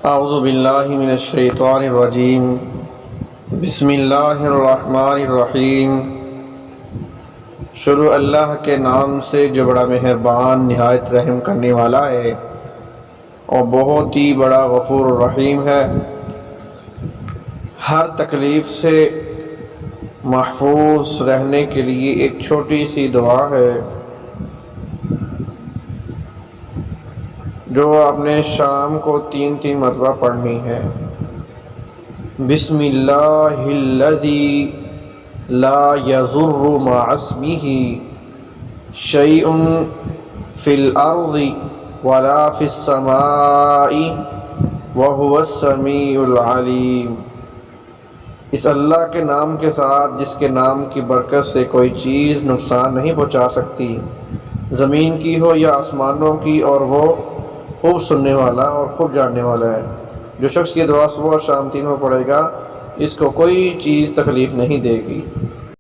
اعوذ باللہ من الشیطان الرجیم بسم اللہ الرحمن الرحیم۔ شروع اللہ کے نام سے جو بڑا مہربان نہایت رحم کرنے والا ہے اور بہت ہی بڑا غفور الرحیم ہے۔ ہر تکلیف سے محفوظ رہنے کے لیے ایک چھوٹی سی دعا ہے جو آپ نے شام کو 3 مرتبہ پڑھنی ہے۔ بسم اللہ الذی لا یضر مع اسمہ شیء فی الارض ولا فی السماء وہو السمیع العلیم۔ اس اللہ کے نام کے ساتھ جس کے نام کی برکت سے کوئی چیز نقصان نہیں پہنچا سکتی، زمین کی ہو یا آسمانوں کی، اور وہ خوب سننے والا اور خوب جاننے والا ہے۔ جو شخص یہ دعا صبح اور شام 3 میں پڑھے گا اس کو کوئی چیز تکلیف نہیں دے گی۔